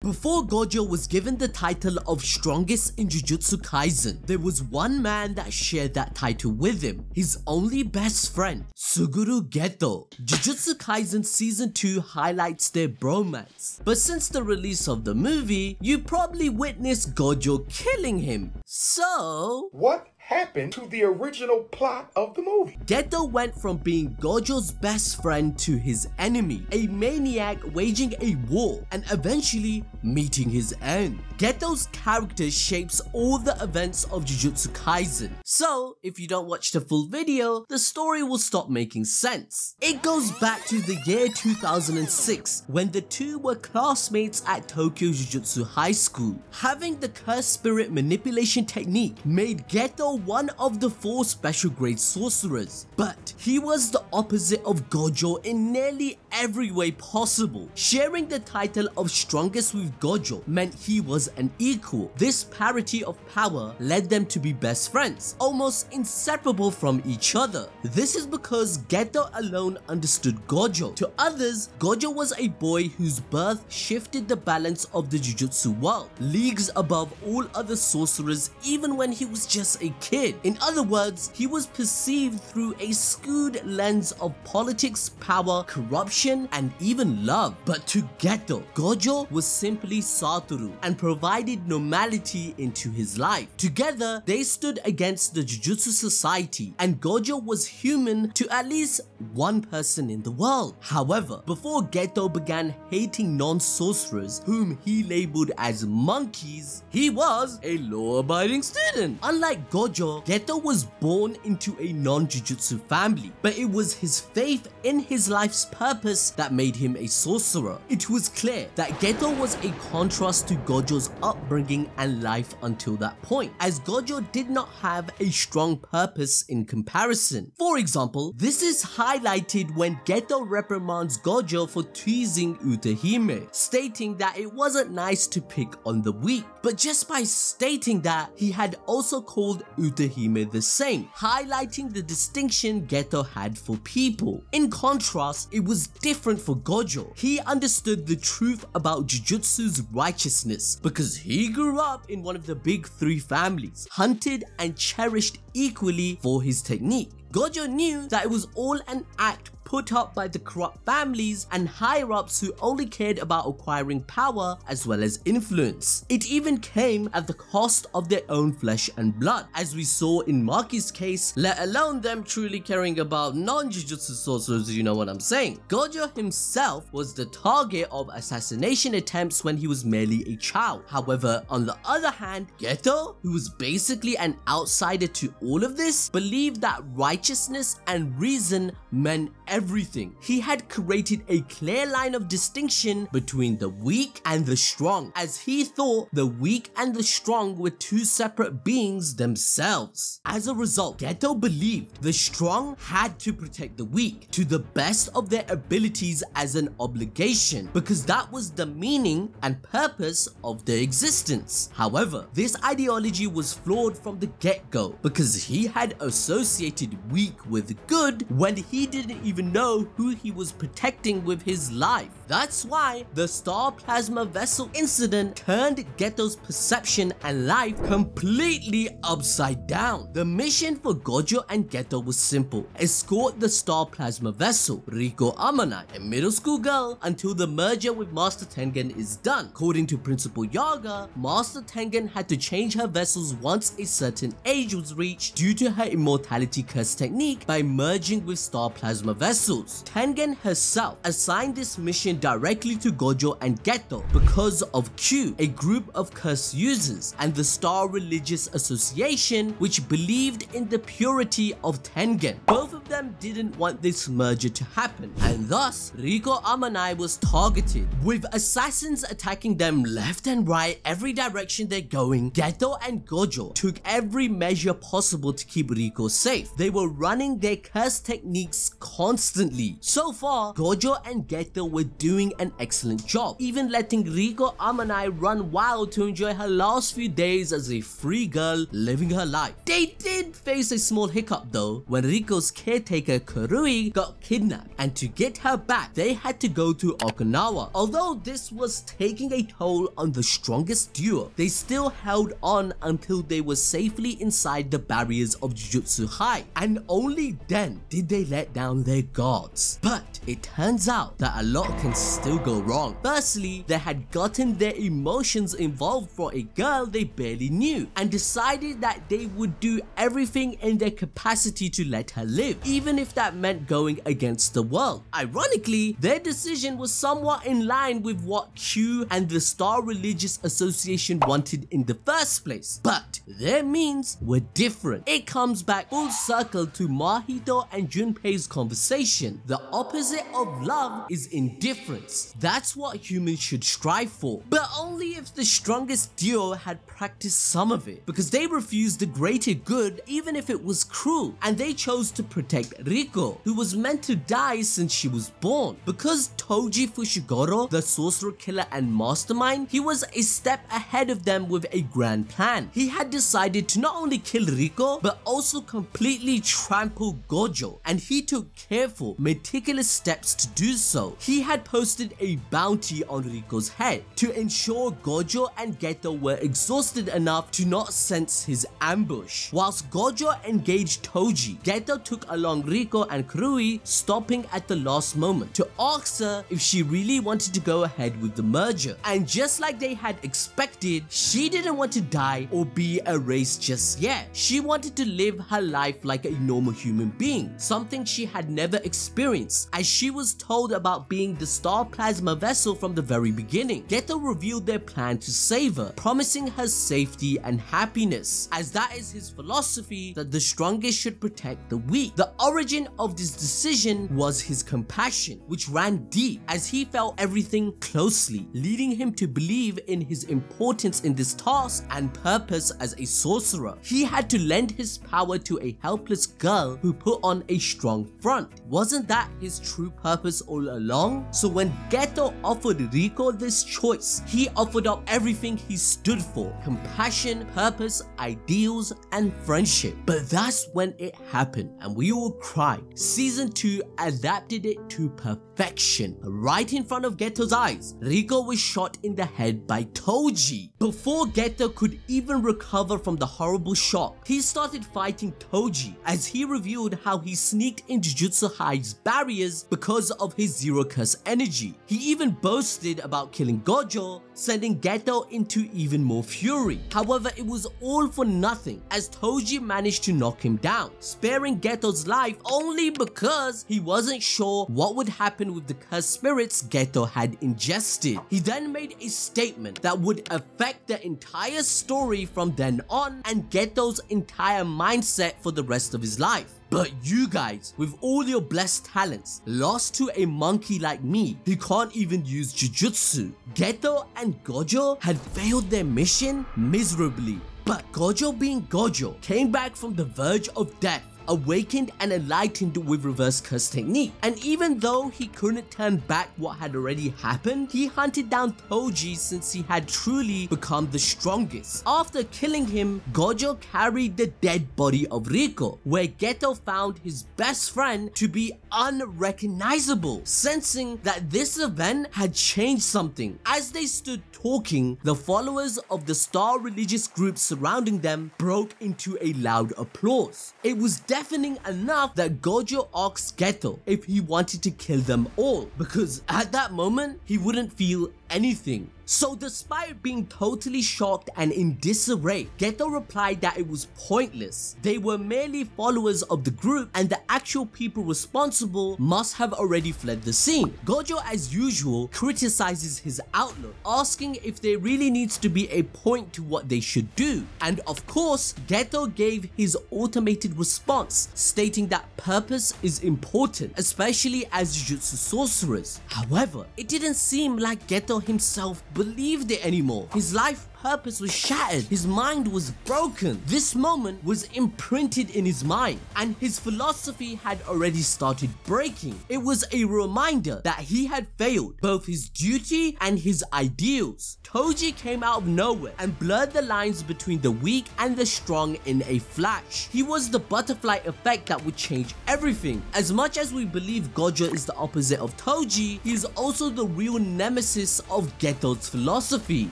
Before Gojo was given the title of strongest in Jujutsu Kaisen, there was one man that shared that title with him, his only best friend, Suguru Geto. Jujutsu Kaisen Season 2 highlights their bromance, but since the release of the movie, you probably witnessed Gojo killing him. So, what happened to the original plot of the movie? Geto went from being Gojo's best friend to his enemy, a maniac waging a war and eventually meeting his end. Geto's character shapes all the events of Jujutsu Kaisen, so if you don't watch the full video, the story will stop making sense. It goes back to the year 2006 when the two were classmates at Tokyo Jujutsu High School. Having the cursed spirit manipulation technique made Geto one of the 4 special grade sorcerers, but he was the opposite of Gojo in nearly every way possible. Sharing the title of strongest with Gojo meant he was an equal. This parity of power led them to be best friends, almost inseparable from each other. This is because Geto alone understood Gojo. To others, Gojo was a boy whose birth shifted the balance of the Jujutsu world, leagues above all other sorcerers even when he was just a kid. In other words, he was perceived through a skewed lens of politics, power, corruption, and even love. But to Geto, Gojo was simply Satoru and provided normality into his life. Together, they stood against the Jujutsu society, and Gojo was human to at least one person in the world. However, before Geto began hating non-sorcerers, whom he labeled as monkeys, he was a law-abiding student. Unlike Gojo, Geto was born into a non-Jujutsu family, but it was his faith in his life's purpose that made him a sorcerer. It was clear that Geto was a contrast to Gojo's upbringing and life until that point, as Gojo did not have a strong purpose in comparison. For example, this is highlighted when Geto reprimands Gojo for teasing Utahime, stating that it wasn't nice to pick on the weak. But just by stating that, he had also called Utahime the same, highlighting the distinction Geto had for people. In contrast, it was different for Gojo. He understood the truth about Jujutsu's righteousness because he grew up in one of the big 3 families, hunted and cherished equally for his technique. Gojo knew that it was all an act put up by the corrupt families and higher-ups who only cared about acquiring power as well as influence. It even came at the cost of their own flesh and blood, as we saw in Maki's case, let alone them truly caring about non-Jujutsu sorcerers, you know what I'm saying. Gojo himself was the target of assassination attempts when he was merely a child. However, on the other hand, Geto, who was basically an outsider to all of this, believed that righteousness and reason meant everything. He had created a clear line of distinction between the weak and the strong, as he thought the weak and the strong were 2 separate beings themselves. As a result, Geto believed the strong had to protect the weak to the best of their abilities as an obligation, because that was the meaning and purpose of their existence. However, this ideology was flawed from the get-go, because he had associated weak with good when he didn't even know who he was protecting with his life. That's why the Star Plasma Vessel incident turned Geto's perception and life completely upside down. The mission for Gojo and Geto was simple: escort the Star Plasma Vessel, Riko Amanai, a middle school girl, until the merger with Master Tengen is done. According to Principal Yaga, Master Tengen had to change her vessels once a certain age was reached due to her immortality curse technique by merging with Star Plasma Vessels. Tengen herself assigned this mission directly to Gojo and Geto because of Q, a group of curse users, and the Star Religious Association, which believed in the purity of Tengen. Both of them didn't want this merger to happen, and thus Riko Amanai was targeted, with assassins attacking them left and right every direction they're going. Geto and Gojo took every measure possible to keep Riko safe. They were running their curse techniques constantly constantly. So far, Gojo and Geto were doing an excellent job, even letting Riko Amanai run wild to enjoy her last few days as a free girl living her life. They did face a small hiccup though, when Riko's caretaker Kurui got kidnapped, and to get her back, they had to go to Okinawa. Although this was taking a toll on the strongest duo, they still held on until they were safely inside the barriers of Jujutsu High, and only then did they let down their guards. But it turns out that a lot can still go wrong. Firstly, they had gotten their emotions involved for a girl they barely knew, and decided that they would do everything in their capacity to let her live, even if that meant going against the world. Ironically, their decision was somewhat in line with what Q and the Star Religious Association wanted in the first place, but their means were different. It comes back full circle to Mahito and Junpei's conversation. The opposite of love is indifference. That's what humans should strive for, but only if the strongest duo had practiced some of it, because they refused the greater good even if it was cruel, and they chose to protect Riko, who was meant to die since she was born. Because Toji Fushigoro, the sorcerer killer and mastermind, he was a step ahead of them with a grand plan. He had decided to not only kill Riko, but also completely trample Gojo, and he took careful, meticulous steps to do so. He had posted a bounty on Riko's head to ensure Gojo and Geto were exhausted enough to not sense his ambush. Whilst Gojo engaged Toji, Geto took along Riko and Kurui, stopping at the last moment to ask her if she really wanted to go ahead with the merger. And just like they had expected, she didn't want to die or be erased just yet. She wanted to live her life like a normal human being, something she had never experienced, as she was told about being the star plasma vessel from the very beginning. Geto revealed their plan to save her, promising her safety and happiness, as that is his philosophy, that the strongest should protect the weak. The origin of this decision was his compassion, which ran deep, as he felt everything closely, leading him to believe in his importance in this task and purpose as a sorcerer. He had to lend his power to a helpless girl who put on a strong front. Wasn't that his true purpose all along? So when Geto offered Riko this choice, he offered up everything he stood for: compassion, purpose, ideals, and friendship. But that's when it happened, and we all cried. Season 2 adapted it to perfection. Right in front of Geto's eyes, Riko was shot in the head by Toji. Before Geto could even recover from the horrible shock, he started fighting Toji, as he revealed how he sneaked into Jujutsu High's barriers because of his Zero Curse energy. He even boasted about killing Gojo, sending Geto into even more fury. However, it was all for nothing, as Toji managed to knock him down, sparing Geto's life only because he wasn't sure what would happen with the cursed spirits Geto had ingested. He then made a statement that would affect the entire story from then on, and Geto's entire mindset for the rest of his life. But you guys, with all your blessed talents, lost to a monkey like me who can't even use Jujutsu. Geto and Gojo had failed their mission miserably. But Gojo, being Gojo, came back from the verge of death, awakened and enlightened with reverse curse technique. And even though he couldn't turn back what had already happened, he hunted down Toji since he had truly become the strongest. After killing him, Gojo carried the dead body of Riko, where Geto found his best friend to be unrecognizable, sensing that this event had changed something. As they stood talking, the followers of the Star religious group surrounding them broke into a loud applause. It was deafening enough that Gojo asked Geto if he wanted to kill them all, because at that moment he wouldn't feel anything. So despite being totally shocked and in disarray, Geto replied that it was pointless. They were merely followers of the group, and the actual people responsible must have already fled the scene. Gojo, as usual, criticizes his outlook, asking if there really needs to be a point to what they should do. And of course, Geto gave his automated response, stating that purpose is important, especially as Jujutsu sorcerers. However, it didn't seem like Geto himself believed it anymore. His life purpose was shattered. His mind was broken. This moment was imprinted in his mind, and his philosophy had already started breaking. It was a reminder that he had failed both his duty and his ideals. Toji came out of nowhere and blurred the lines between the weak and the strong in a flash. He was the butterfly effect that would change everything. As much as we believe Gojo is the opposite of Toji, he is also the real nemesis of Geto's philosophy.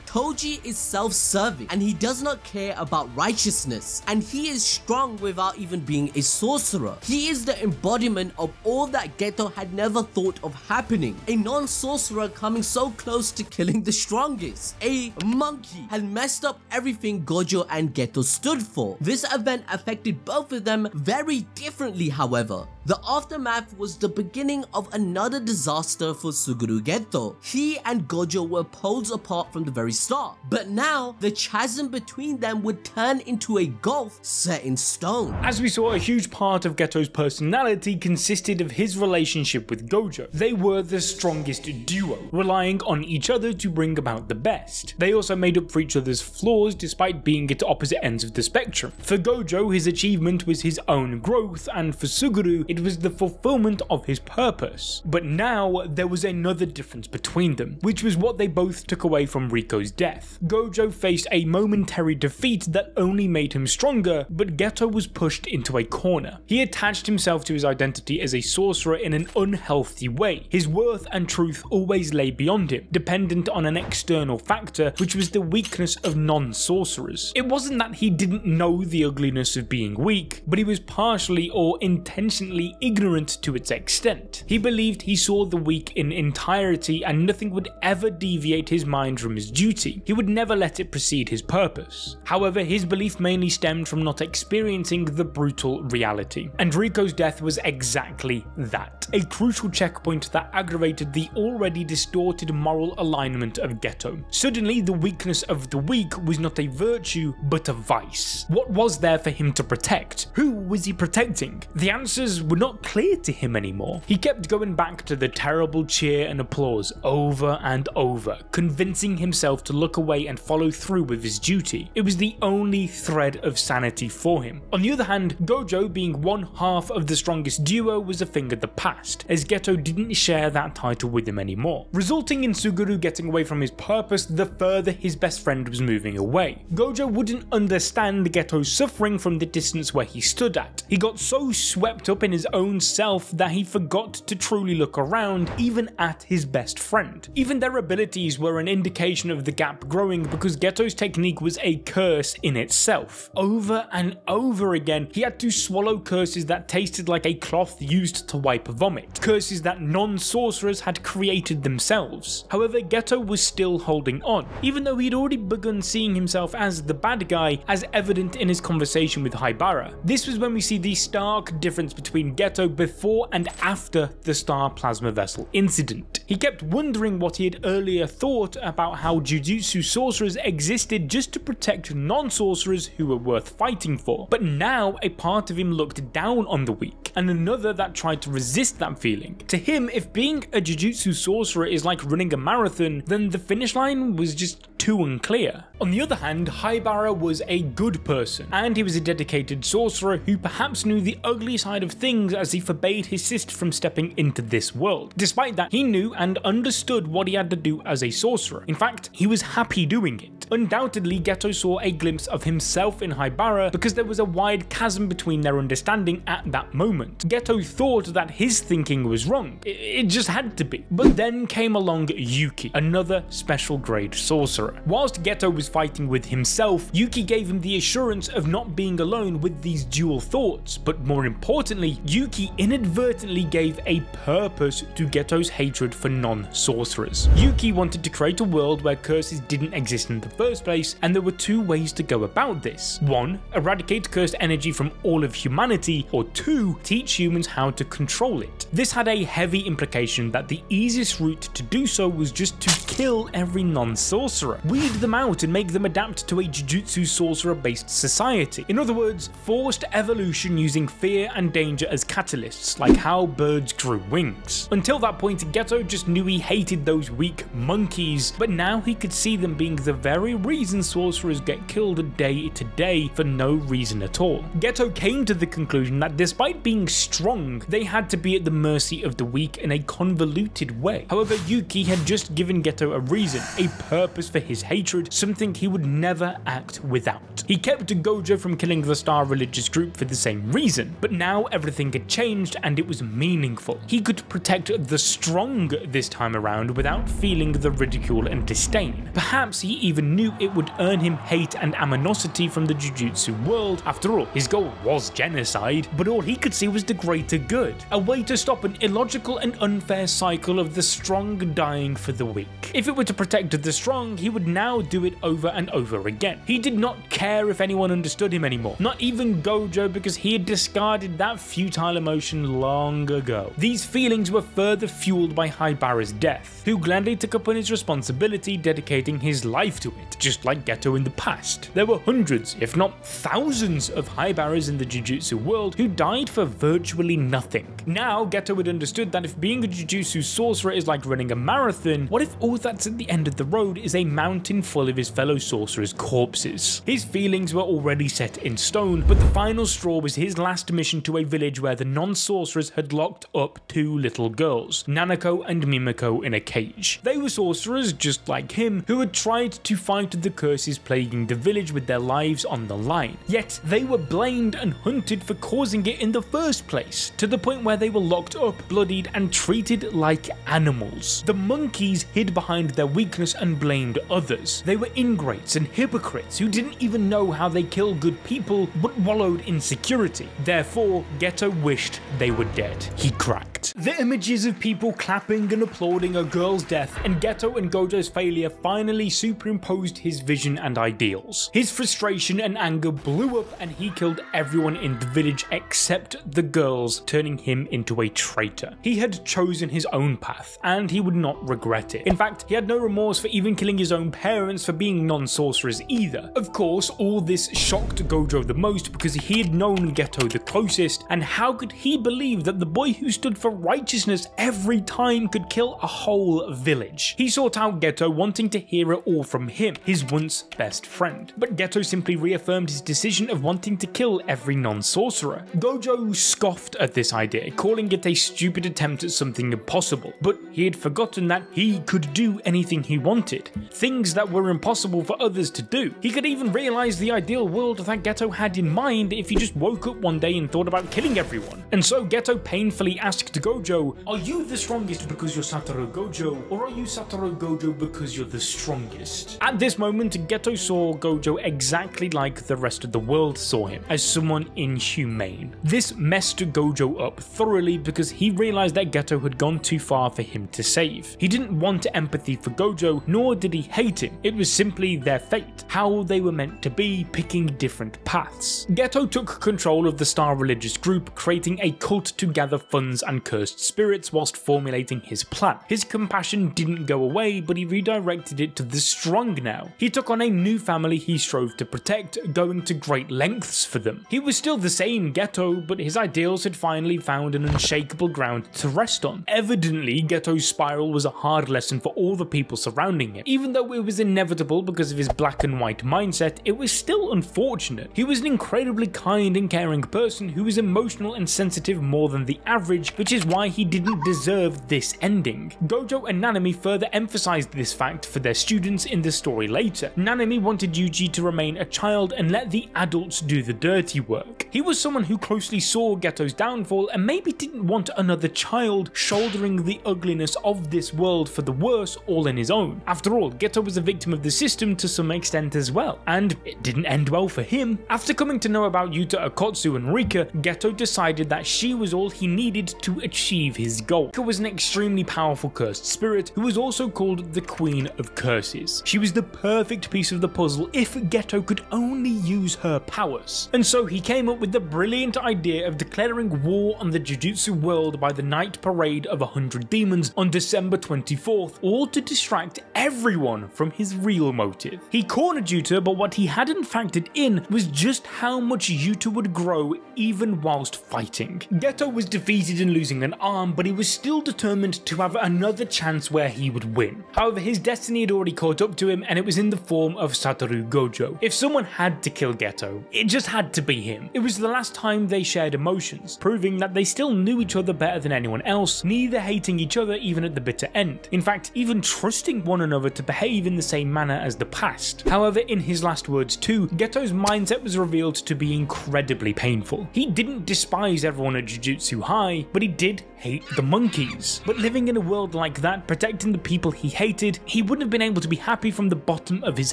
Toji is self-serving and he does not care about righteousness, and he is strong without even being a sorcerer. He is the embodiment of all that Geto had never thought of happening. A non-sorcerer coming so close to killing the strongest. A monkey had messed up everything Gojo and Geto stood for. This event affected both of them very differently, however. The aftermath was the beginning of another disaster for Suguru Geto. He and Gojo were poles apart from the very start, but now the chasm between them would turn into a gulf set in stone. As we saw, a huge part of Geto's personality consisted of his relationship with Gojo. They were the strongest duo, relying on each other to bring about the best. They also made up for each other's flaws despite being at opposite ends of the spectrum. For Gojo, his achievement was his own growth, and for Suguru, it was the fulfillment of his purpose. But now there was another difference between them, which was what they both took away from Riko's death. Gojo faced a momentary defeat that only made him stronger, but Geto was pushed into a corner. He attached himself to his identity as a sorcerer in an unhealthy way. His worth and truth always lay beyond him, dependent on an external factor, which was the weakness of non-sorcerers. It wasn't that he didn't know the ugliness of being weak, but he was partially or intentionally ignorant to its extent. He believed he saw the weak in entirety and nothing would ever deviate his mind from his duty. He would never let it precede his purpose. However, his belief mainly stemmed from not experiencing the brutal reality. And Riko's death was exactly that. A crucial checkpoint that aggravated the already distorted moral alignment of Geto. Suddenly, the weakness of the weak was not a virtue, but a vice. What was there for him to protect? Who was he protecting? The answers were not clear to him anymore. He kept going back to the terrible cheer and applause over and over, convincing himself to look away and follow through with his duty. It was the only thread of sanity for him. On the other hand, Gojo, being one half of the strongest duo, was a thing of the past, as Geto didn't share that title with him anymore, resulting in Suguru getting away from his purpose the further his best friend was moving away. Gojo wouldn't understand Geto's suffering from the distance where he stood at. He got so swept up in his own self that he forgot to truly look around, even at his best friend. Even their abilities were an indication of the gap growing, because Geto's technique was a curse in itself. Over and over again, he had to swallow curses that tasted like a cloth used to wipe vomit, curses that non-sorcerers had created themselves. However, Geto was still holding on, even though he'd already begun seeing himself as the bad guy, as evident in his conversation with Haibara. This was when we see the stark difference between Geto before and after the Star Plasma Vessel incident. He kept wondering what he had earlier thought about how Jujutsu sorcerers existed just to protect non-sorcerers who were worth fighting for, but now a part of him looked down on the weak, and another that tried to resist that feeling. To him, if being a Jujutsu sorcerer is like running a marathon, then the finish line was just too unclear. On the other hand, Haibara was a good person, and he was a dedicated sorcerer who perhaps knew the ugly side of things as he forbade his sister from stepping into this world. Despite that, he knew and understood what he had to do as a sorcerer. In fact, he was happy doing it. Undoubtedly, Geto saw a glimpse of himself in Haibara because there was a wide chasm between their understanding at that moment. Geto thought that his thinking was wrong. It just had to be. But then came along Yuki, another special grade sorcerer. Whilst Geto was fighting with himself, Yuki gave him the assurance of not being alone with these dual thoughts, but more importantly, Yuki inadvertently gave a purpose to Geto's hatred for non-sorcerers. Yuki wanted to create a world where curses didn't exist in the first place, and there were two ways to go about this. 1. Eradicate cursed energy from all of humanity, or 2. Teach humans how to control it. This had a heavy implication that the easiest route to do so was just to kill every non-sorcerer, weed them out and make them adapt to a Jujutsu sorcerer-based society. In other words, forced evolution using fear and danger as catalysts, like how birds grew wings. Until that point, Geto just knew he hated those weak monkeys, but now he could see them being the very very reason sorcerers get killed day to day for no reason at all. Geto came to the conclusion that despite being strong, they had to be at the mercy of the weak in a convoluted way. However, Yuki had just given Geto a reason, a purpose for his hatred, something he would never act without. He kept Gojo from killing the Star religious group for the same reason, but now everything had changed and it was meaningful. He could protect the strong this time around without feeling the ridicule and disdain. Perhaps he even knew it would earn him hate and animosity from the Jujutsu world. After all, his goal was genocide, but all he could see was the greater good, a way to stop an illogical and unfair cycle of the strong dying for the weak. If it were to protect the strong, he would now do it over and over again. He did not care if anyone understood him anymore, not even Gojo, because he had discarded that futile emotion long ago. These feelings were further fueled by Haibara's death, who gladly took upon his responsibility, dedicating his life to it, just like Geto in the past. There were hundreds, if not thousands, of Haibaras in the Jujutsu world who died for virtually nothing. Now, Geto had understood that if being a Jujutsu sorcerer is like running a marathon, what if all that's at the end of the road is a mountain full of his fellow sorcerers' corpses? His feelings were already set in stone, but the final straw was his last mission to a village where the non-sorcerers had locked up two little girls, Nanako and Mimiko, in a cage. They were sorcerers just like him, who had tried to fight the curses plaguing the village with their lives on the line. Yet they were blamed and hunted for causing it in the first place, to the point where they were locked up, bloodied, and treated like animals. The monkeys hid behind their weakness and blamed others. They were ingrates and hypocrites who didn't even know how they kill good people, but wallowed in security. Therefore, Geto wished they were dead. He cracked. The images of people clapping and applauding a girl's death and Geto and Gojo's failure finally superimposed his vision and ideals. His frustration and anger blew up and he killed everyone in the village except the girls, turning him into a traitor. He had chosen his own path and he would not regret it. In fact, he had no remorse for even killing his own parents for being non-sorcerers either. Of course, all this shocked Gojo the most because he had known Geto the closest, and how could he believe that the boy who stood for righteousness every time could kill a whole village? He sought out Geto, wanting to hear it all from him, his once best friend. But Geto simply reaffirmed his decision of wanting to kill every non-sorcerer. Gojo scoffed at this idea, calling it a stupid attempt at something impossible, but he had forgotten that he could do anything he wanted, things that were impossible for others to do. He could even realize the ideal world that Geto had in mind if he just woke up one day and thought about killing everyone. And so Geto painfully asked Gojo, "Are you the strongest because you're Satoru Gojo, or are you Satoru Gojo because you're the strongest?" At this moment, Geto saw Gojo exactly like the rest of the world saw him, as someone inhumane. This messed Gojo up thoroughly because he realized that Geto had gone too far for him to save. He didn't want empathy for Gojo, nor did he hate him. It was simply their fate, how they were meant to be, picking different paths. Geto took control of the Star religious group, creating a cult to gather funds and cursed spirits whilst formulating his plan. His compassion didn't go away, but he redirected it to the strong now. He took on a new family he strove to protect, going to great lengths for them. He was still the same Geto, but his ideals had finally found an unshakable ground to rest on. Evidently, Geto's spiral was a hard lesson for all the people surrounding him. Even though it was inevitable because of his black and white mindset, it was still unfortunate. He was an incredibly kind and caring person who was emotional and sensitive more than the average, which is why he didn't deserve this ending. Gojo and Nanami further emphasized this fact for their students in the story later. Nanami wanted Yuji to remain a child and let the adults do the dirty work. He was someone who closely saw Geto's downfall and maybe didn't want another child shouldering the ugliness of this world for the worse all in his own. After all, Geto was a victim of the system to some extent as well, and it didn't end well for him. After coming to know about Yuta Akotsu and Rika, Geto decided that she was all he needed to achieve his goal. Rika was an extremely powerful cursed spirit who was also called the Queen of Curses. She was the perfect piece of the puzzle if Geto could only use her powers. And so he came up with the brilliant idea of declaring war on the Jujutsu world by the night parade of 100 demons on December 24th, all to distract everyone from his real motive. He cornered Yuta, but what he hadn't factored in was just how much Yuta would grow even whilst fighting. Geto was defeated and losing an arm, but he was still determined to have another chance where he would win. However, his destiny had already caught up to him, and and it was in the form of Satoru Gojo. If someone had to kill Geto, it just had to be him. It was the last time they shared emotions, proving that they still knew each other better than anyone else, neither hating each other even at the bitter end. In fact, even trusting one another to behave in the same manner as the past. However, in his last words too, Geto's mindset was revealed to be incredibly painful. He didn't despise everyone at Jujutsu High, but he did hate the monkeys. But living in a world like that, protecting the people he hated, he wouldn't have been able to be happy from the bottom of his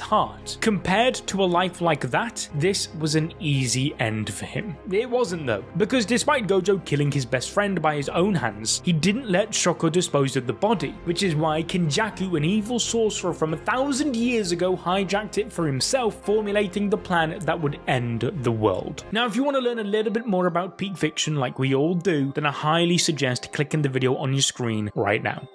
heart. Compared to a life like that, this was an easy end for him. It wasn't though, because despite Gojo killing his best friend by his own hands, he didn't let Shoko dispose of the body, which is why Kenjaku, an evil sorcerer from 1,000 years ago, hijacked it for himself, formulating the plan that would end the world. Now, if you want to learn a little bit more about peak fiction like we all do, then I highly suggest clicking the video on your screen right now.